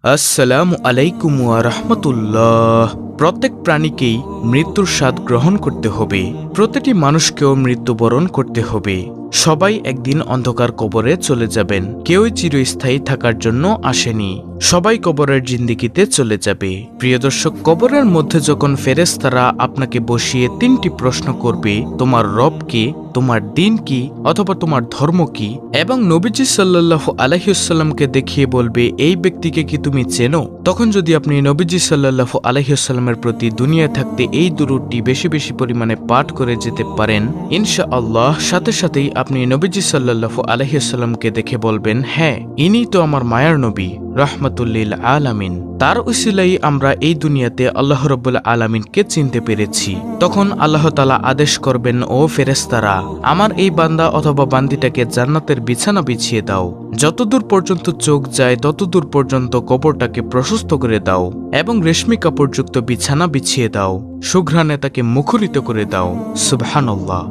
আসসালামু আলাইকুম ওয়া রাহমাতুল্লাহ। প্রত্যেক প্রাণীকেই মৃত্যুর স্বাদ গ্রহণ করতে হবে। প্রতিটি মানুষকেও মৃত্যুবরণ করতে হবে। সবাই একদিন অন্ধকার কবরে চলে যাবেন। কেউই চিরস্থায়ী থাকার জন্য আসেনি। সবাই কবরের জিন্দেগিতে চলে যাবে। প্রিয় দর্শক, কবরের মধ্যে যখন ফেরেশতারা আপনাকে বসিয়ে তিনটি প্রশ্ন করবে, তোমার রব কে, তোমার দিন কি, অথবা তোমার ধর্ম কি, এবং নবীজি সাল্লাল্লাহু আলাইহি ওয়াসাল্লামকে দেখিয়ে বলবে এই ব্যক্তিকে কি তুমি চেনো, তখন যদি আপনি নবীজি সাল্লাল্লাহু আলাইহি ওয়াসাল্লামের প্রতি দুনিয়ায় থাকতে এই দুরূদটি বেশি বেশি পরিমাণে পাঠ করে যেতে পারেন, ইনশাআল্লাহ সাথে সাথেই আপনি নবীজি সাল্লাল্লাহু আলাইহি ওয়াসাল্লামকে দেখে বলবেন, হ্যাঁ, ইনি তো আমার মায়ার নবী রাহমাতুল্লিল আলামিন। তার উসিলাই আমরা এই দুনিয়াতে আল্লাহ রাব্বুল আলামিনকে চিনতে পেরেছি। তখন আল্লাহ তাআলা আদেশ করবেন, ও ফেরেশতারা, আমার এই বান্দা অথবা বান্দিটাকে জান্নাতের বিছানা বিছিয়ে দাও। যতদূর পর্যন্ত চোখ যায় ততদূর পর্যন্ত কবরটাকে প্রশস্ত করে দাও এবং রেশমি কাপড়যুক্ত বিছানা বিছিয়ে দাও। সুঘ্রাণে তাকে মুখরিত করে দাও। সুবহানাল্লাহ।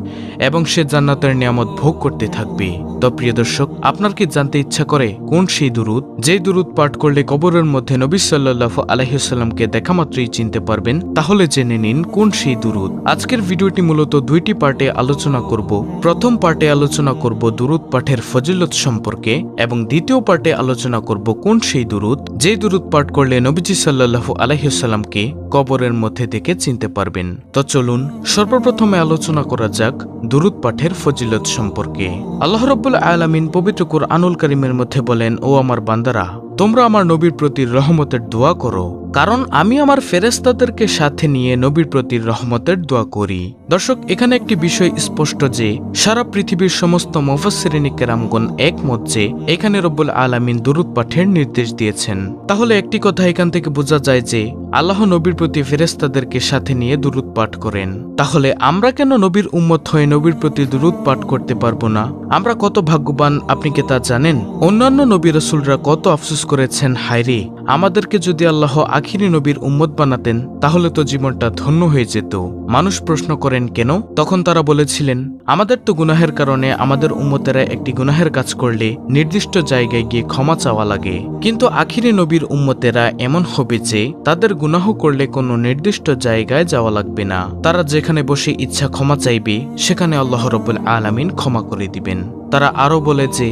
এবং সে জান্নাতের নিয়ামত ভোগ করতে থাকবে। তো প্রিয় দর্শক, আপনার কি জানতে ইচ্ছা করে কোন সেই দুরূদ, যেই দুরূদ পাঠ করলে কবরের মধ্যে নবী সাল্লাল্লাহু আলাইহি ওয়াসাল্লামকে দেখা মাত্রই চিনতে পারবেন? তাহলে জেনে নিন কোন সেই দুরূদ। আজকের ভিডিওটি মূলত দুইটি পার্টে আলোচনা করব। প্রথম পার্টে আলোচনা করব দুরূদ পাঠের ফজিলত সম্পর্কে, এবং দ্বিতীয় পার্টে আলোচনা করব কোন সেই দুরূদ, যেই দুরূদ পাঠ করলে নবীজি সাল্লাল্লাহু আলাইহি ওয়াসাল্লামকে কবরের মধ্যে থেকে চিনতে পারবেন। তো চলুন সর্বপ্রথমে আলোচনা করা যাক দুরূদ পাঠের ফজিলত সম্পর্কে। আল্লাহ রাব্বুল আলামিন পবিত্র কুরআনুল কারীমের মধ্যে বলেন, ও আমার বান্দারা, তোমরা আমার নবীর প্রতি রহমতের দোয়া করো, কারণ আমি আমার ফেরেশতাদেরকে সাথে নিয়ে নবীর প্রতি রহমতের দোয়া করি। দর্শক, এখানে একটি বিষয় স্পষ্ট যে সারা পৃথিবীর সমস্ত মুফাসসিরিন কেরামগণ একমত যে এখানে রব্বুল আলামিন দুরূদ পাঠের নির্দেশ দিয়েছেন। তাহলে একটি কথা এখান থেকে বোঝা যায় যে আল্লাহ নবীর প্রতি ফেরেশতাদেরকে সাথে নিয়ে দুরূদ পাঠ করেন। তাহলে আমরা কেন নবীর উম্মত হয়ে নবীর প্রতি দুরূদ পাঠ করতে পারবো না? আমরা কত ভাগ্যবান, আপনি কি তা জানেন? অন্যান্য নবী রাসূলরা কত আফসোস করেছেন, হায়রে, আমাদেরকে যদি আল্লাহ আখিরি নবীর উম্মত বানাতেন তাহলে তো জীবনটা ধন্য হয়ে যেত। মানুষ প্রশ্ন করেন কেন? তখন তারা বলেছিলেন, আমাদের তো গুনাহের কারণে আমাদের উম্মতেরা একটি গুনাহের কাজ করলে নির্দিষ্ট জায়গায় গিয়ে ক্ষমা চাওয়া লাগে, কিন্তু আখিরি নবীর উম্মতেরা এমন হবে যে তাদের গুনাহ করলে কোনো নির্দিষ্ট জায়গায় যাওয়া লাগবে না। তারা যেখানে বসে ইচ্ছা ক্ষমা চাইবে সেখানে আল্লাহ রাব্বুল আলামিন ক্ষমা করে দিবেন। তারা আরো বলে যে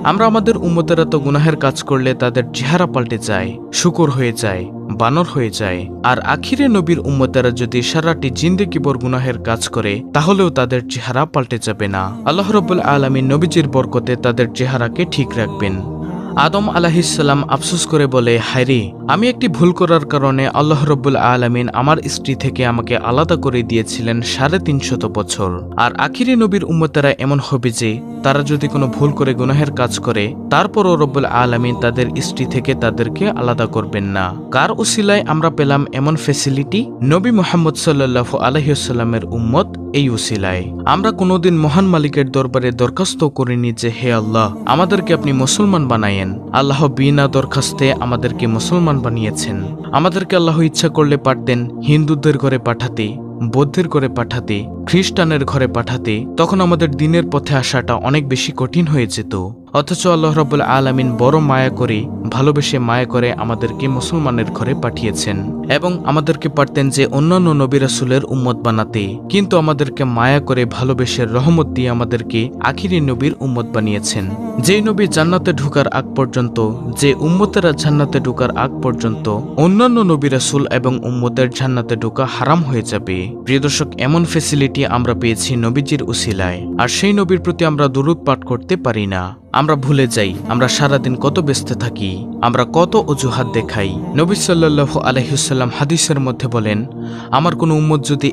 আমরা আমাদের উম্মতেরা তো গুনাহের কাজ করলে তাদের চেহারা পাল্টে যায়, শুকর হয়ে যায়, বানর হয়ে যায়, আর আখিরে নবীর উম্মতেরা যদি সারাটি জিন্দেগিভর গুনাহের কাজ করে তাহলেও তাদের চেহারা পাল্টে যাবে না। আল্লাহ রাব্বুল আলামিন নবীজির বরকতে তাদের চেহারাকে ঠিক রাখবেন। আদম আলাইহিসসালাম আফসোস করে বলে, হায়রে, আমি একটি ভুল করার কারণে আল্লাহ রাব্বুল আলামিন আমার স্ত্রী থেকে আমাকে আলাদা করে দিয়েছিলেন 350 বছর। আর আখিরি নবীর উম্মতেরা এমন হবে যে তারা যদি কোনো ভুল করে গুনাহের কাজ করে তারপরও রব্বুল আলামিন তাদের স্ত্রী থেকে তাদেরকে আলাদা করবেন না। কার উসিলায় আমরা পেলাম এমন ফ্যাসিলিটি? নবী মুহাম্মদ সাল্লাল্লাহু আলাইহি ওয়াসাল্লামের উম্মত এই উসিলায়। আমরা কোনোদিন মহান মালিকের দরবারে দরখাস্ত করিনি যে হে আল্লাহ, আমাদেরকে আপনি মুসলমান বানায়েন। আল্লাহ বিনা দরখাস্তে আমাদেরকে মুসলমান বানিয়েছেন। আমাদেরকে আল্লাহ ইচ্ছা করলে পারতেন হিন্দুদের ঘরে পাঠাতে, বৌদ্ধের ঘরে পাঠাতে, খ্রিস্টানের ঘরে পাঠাতে, তখন আমাদের দিনের পথে আসাটা অনেক বেশি কঠিন হয়ে যেত। অথচ আল্লাহ রাব্বুল আলামিন বড় মায়া করে, ভালোবেসে মায়া করে আমাদেরকে মুসলমানের ঘরে পাঠিয়েছেন, এবং আমাদেরকে পারতেন যে অন্যান্য নবী রাসূলের উম্মত বানাতে, কিন্তু আমাদেরকে মায়া করে ভালোবেসে রহমত দিয়ে আমাদেরকে আখিরি নবীর উম্মত বানিয়েছেন। যেই নবী জান্নাতে ঢোকার আগ পর্যন্ত, যে উম্মতেরা জান্নাতে ঢোকার আগ পর্যন্ত অন্যান্য নবী রাসূল এবং উম্মতের জান্নাতে ঢোকা হারাম হয়ে যাবে। প্রিয় দর্শক, এমন ফ্যাসিলিটি আমরা পেয়েছি নবীজির উসিলায়, আর সেই নবীর প্রতি আমরা দুরূদ পাঠ করতে পারি না। আমরা ভুলে যাই আমরা সারাদিন কত ব্যস্ত থাকি, আমরা কত অজুহাত দেখাই। নবী সাল্লাল্লাহু আলাইহি ওয়াসাল্লাম হাদিসের মধ্যে বলেন, আমার কোনো উম্মত যদি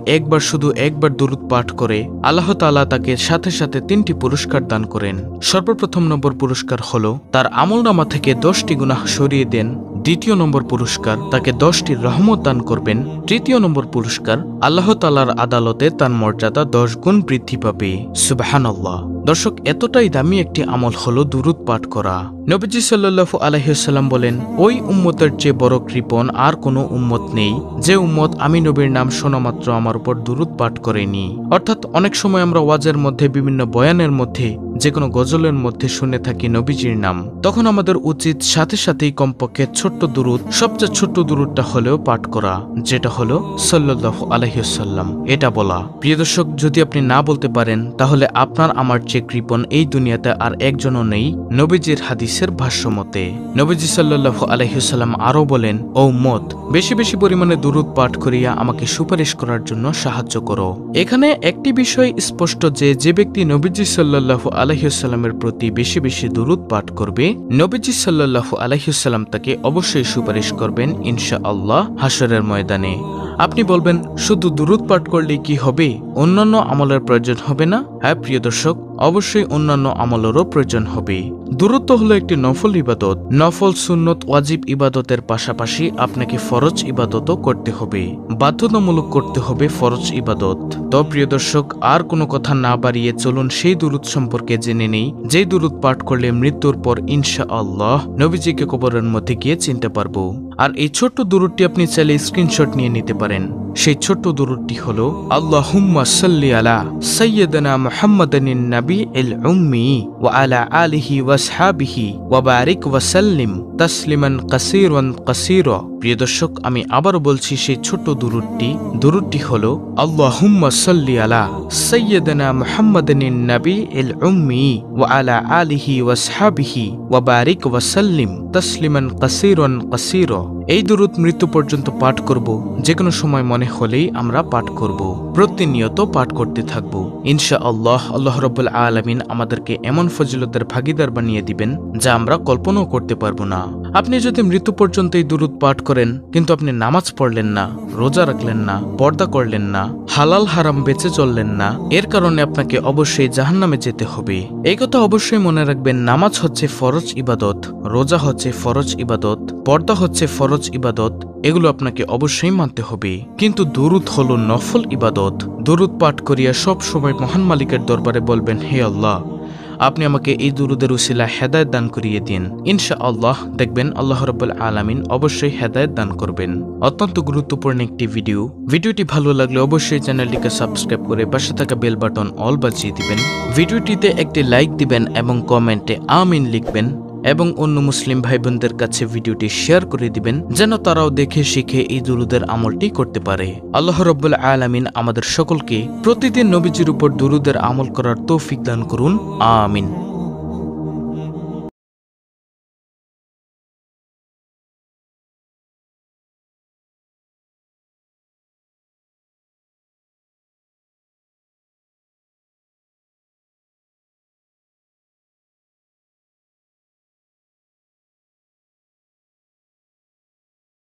শুধু একবার দুরূদ পাঠ করে আল্লাহ তাআলা তাকে সাথে সাথে 3টি পুরস্কার দান করেন। সর্বপ্রথম নম্বর পুরস্কার হলো তার আমলনামা থেকে 10টি গুনাহ সরিয়ে দেন। দ্বিতীয় নম্বর পুরস্কার, তাকে 10টি রহমত দান করবেন। তৃতীয় নম্বর পুরস্কার, আল্লাহ তাআলার আদালতে তার মর্যাদা 10 গুণ বৃদ্ধি পাবে। সুবহানাল্লাহ। দর্শক, এতটাই দামি একটি আমল হলো দুরূদ পাঠ করা। নবীজি সাল্লাল্লাহু আলাইহি ওয়াসাল্লাম বলেন, ওই উম্মতের চেয়ে বড় কৃপণ আর কোনো উম্মত নেই যে উম্মত আমি নবীর নাম শোনা মাত্র আমার উপর দুরূদ পাঠ করেনি। অর্থাৎ অনেক সময় আমরা ওয়াজের মধ্যে, বিভিন্ন বয়ানের মধ্যে, যে কোনো গজলের মধ্যে শুনে থাকি নবীজির নাম। তখন আমাদের উচিত সাথে সাথেই কমপক্ষে ছোট্ট দুরূদ, সবচেয়ে ছোট্ট দুরূদটা হলেও পাঠ করা, যেটা হলো সাল্লাল্লাহু আলাইহি ওয়াসাল্লাম, এটা বলা। প্রিয় দর্শক, যদি আপনি না বলতে পারেন তাহলে আপনার আমার চেয়ে কৃপণ এই দুনিয়াতে আর একজনও নেই নবীজির হাদিসের ভাষ্য মতে। নবীজি সাল্লাল্লাহু আলাইহি ওয়াসাল্লাম আরও বলেন, ও উম্মত, বেশি বেশি পরিমাণে দুরূদ পাঠ করিয়া আমাকে সুপারিশ করার জন্য সাহায্য করো। এখানে একটি বিষয় স্পষ্ট যে, যে ব্যক্তি নবীজি সাল্লাল্লাহু আলাইহি ওয়াসাল্লামের প্রতি বেশি বেশি দুরূদ পাঠ করবে, নবীজি সাল্লাল্লাহু আলাইহি ওয়াসাল্লাম তাকে অবশ্যই সুপারিশ করবেন ইনশাআল্লাহ হাশরের ময়দানে। আপনি বলবেন, শুধু দুরূদ পাঠ করলেই কি হবে? অন্যান্য আমলের প্রয়োজন হবে না? হ্যাঁ প্রিয় দর্শক, অবশ্যই অন্যান্য আমলেরও প্রয়োজন হবে। দুরূদ তো হলো একটি নফল ইবাদত। নফল, সুন্নত, ওয়াজিব ইবাদতের পাশাপাশি আপনাকে ফরজ ইবাদতও করতে হবে, বাধ্যতামূলক করতে হবে ফরজ ইবাদত। তো প্রিয় দর্শক, আর কোনো কথা না বাড়িয়ে চলুন সেই দুরূদ সম্পর্কে জেনে নেই, যে দুরূদ পাঠ করলে মৃত্যুর পর ইনশাআল্লাহ নবীজিকে কবরের মধ্যে গিয়ে চিনতে পারবো। আর এই ছোট্ট দুরূদটি আপনি চাইলে স্ক্রিনশট নিয়ে নিতে পারেন। সেই ছোট্ট দুরূদটি হলো, আল্লাহুম্মা সাল্লি আলা সাইয়্যিদিনা মুহাম্মাদিন নাবিয়্যিল উম্মি ওয়া আলা আলিহি ওয়া আসহাবিহি ওয়া বারিক ওয়া সাল্লিম তাসলিমান কাসীরান কাসীরা। প্রিয় দর্শক, আমি আবারও বলছি সেই ছোট্ট দুরূদটি হলো, আল্লাহুম্মা সাল্লি আলা সাইয়্যিদিনা মুহাম্মাদিন নাবিয়্যিল উম্মি ওয়া আলা আলিহি ওয়া আসহাবিহি ওয়া বারিক ওয়া সাল্লিম তাসলিমান কাসীরান কাসীরা। এই দুরূদ মৃত্যু পর্যন্ত পাঠ করব, যে কোনো সময় মনে হলেই আমরা পাঠ করব, প্রতিনিয়ত পাঠ করতে থাকব ইনশাআল্লাহ। আল্লাহ রাব্বুল আলামিন আমাদেরকে এমন ফজিলতের ভাগীদার বানিয়ে দিবেন যা আমরা কল্পনাও করতে পারবো না। আপনি যদি মৃত্যু পর্যন্ত এই দুরূদ পাঠ করেন, কিন্তু আপনি নামাজ পড়লেন না, রোজা রাখলেন না, পর্দা করলেন না, হালাল হারাম বেঁচে চললেন না, এর কারণে আপনাকে অবশ্যই জাহান্নামে যেতে হবে। এই কথা অবশ্যই মনে রাখবেন। নামাজ হচ্ছে ফরজ ইবাদত, রোজা হচ্ছে ফরজ ইবাদত, পর্দা হচ্ছে ফরজ ইবাদত, এগুলো আপনাকে অবশ্যই মানতে হবে। কিন্তু দুরূদ হলো নফল ইবাদত। দুরূদ পাঠ করিয়া সব সময় মহান মালিকের দরবারে বলবেন, হে আল্লাহ, আপনি আমাকে এই দুরূদের উসিলায় হেদায়েত দান করিয়ে দিন। ইনশাআল্লাহ দেখবেন আল্লাহ রাব্বুল আলামিন অবশ্যই হেদায়েত দান করবেন। অত্যন্ত গুরুত্বপূর্ণ একটি ভিডিওটি ভালো লাগলে অবশ্যই চ্যানেলটিকে সাবস্ক্রাইব করে পাশে থাকা বেল বাটন অল বাজিয়ে দিবেন। ভিডিওটিতে একটি লাইক দিবেন এবং কমেন্টে আমিন লিখবেন, এবং অন্য মুসলিম ভাই বোনদের কাছে ভিডিওটি শেয়ার করে দিবেন, যেন তারাও দেখে শিখে এই দুরূদের আমলটি করতে পারে। আল্লাহ রাব্বুল আলামিন আমাদের সকলকে প্রতিদিন নবীজির উপর দুরূদের আমল করার তৌফিক দান করুন। আমিন।